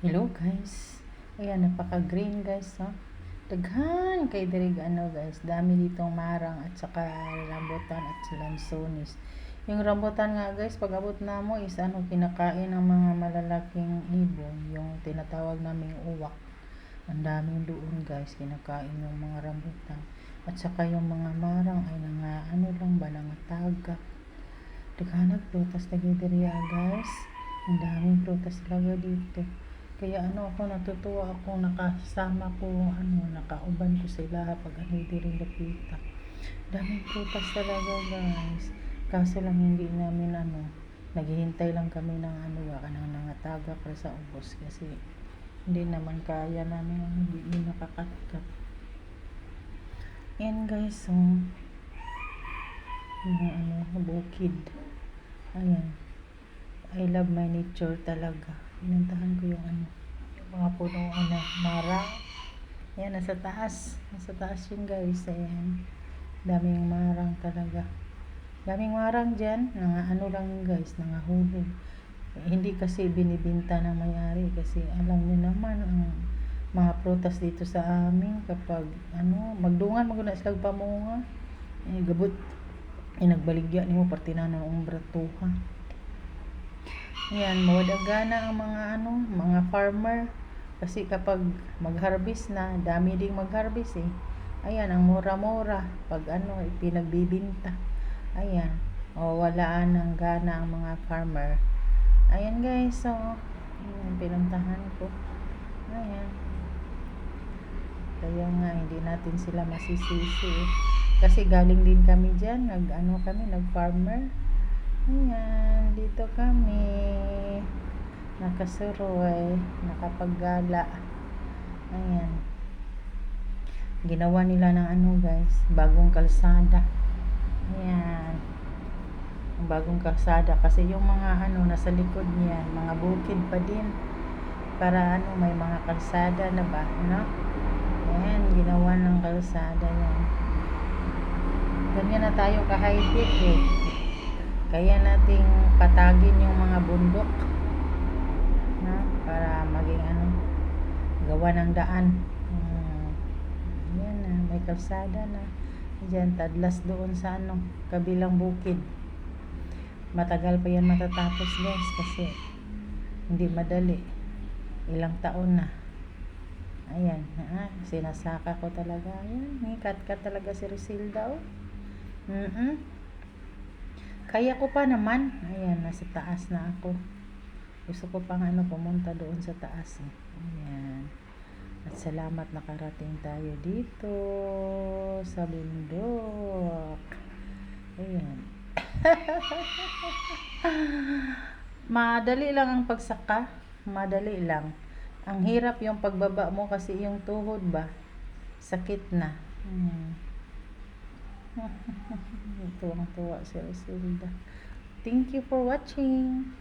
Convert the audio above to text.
Hello guys. Ayan, napaka-green guys, oh. Daghan kay diri guys. Dami ditong marang at saka rambutan at lansones. Yung rambutan nga guys, pag abot na mo is kinakain ng mga malalaking ibon, yung tinatawag naming uwak. Ang daming doon guys, kinakain yung mga rambutan. At saka yung mga marang ay nangatagak. Daghanag prutas lagi diri guys. Ang daming prutas talaga dito. Kaya ako natutuwa ako nakasama ko nakauban ko sila pag diri lapita. Daming prutas talaga guys. Kaso lang hindi namin naghihintay lang kami ng kanang nangataga para sa ubos kasi hindi naman kaya namin hindi nakakatkat. Yan guys, so yung bukid. Ayan. I love my nature talaga. Pinuntahan ko yung mga puno marang. Ayan, nasa taas. Nasa taas yun guys. Ayan. Daming marang talaga. Daming marang dyan. Lang guys, nangahulog. Hindi kasi binibinta ng may-ari kasi alam niyo naman ang mga prutas dito sa amin kapag magdungan maguna sila pamunga. Gabot. Nagbaligya nimo parte na ng umbratuha. Yan, mawadagana ang mga farmer kasi kapag mag-harvest na, dami ding mag-harvest Ayan, ang mura-mura pag pinagbibinta. Ayan, walaan ng gana ang mga farmer. Ayan guys, so pinuntahan ko. Ayan. Kaya nga hindi natin sila masisisi kasi galing din kami diyan, nag-farmer. Ayan, dito kami nakasuroy, nakapaggala. Ayan, ginawa nila ng guys, bagong kalsada. Ayan, bagong kalsada kasi yung mga nasa likod niyan, mga bukid pa din para may mga kalsada na ba, ayan, ginawa ng kalsada yan. Ganyan na tayo ka-high-tech kaya nating patagin yung mga bundok para maging gawa ng daan. Yan na, may kalsada na diyan, tadlas doon sa kabilang bukid. Matagal pa yan matatapos guys kasi hindi madali, ilang taon na. Ayan, sinasaka ko talaga. Ayan, kat talaga si Rosilda. Kaya ko pa naman. Ayan, nasa taas na ako. Gusto ko pang pumunta doon sa taas. Ayan. At salamat nakarating tayo dito sa bundok. Ayan. Madali lang ang pagsaka. Madali lang. Ang hirap yung pagbaba mo kasi yung tuhod ba, sakit na. Tuwang-tuwa si Rosilda. Thank you for watching.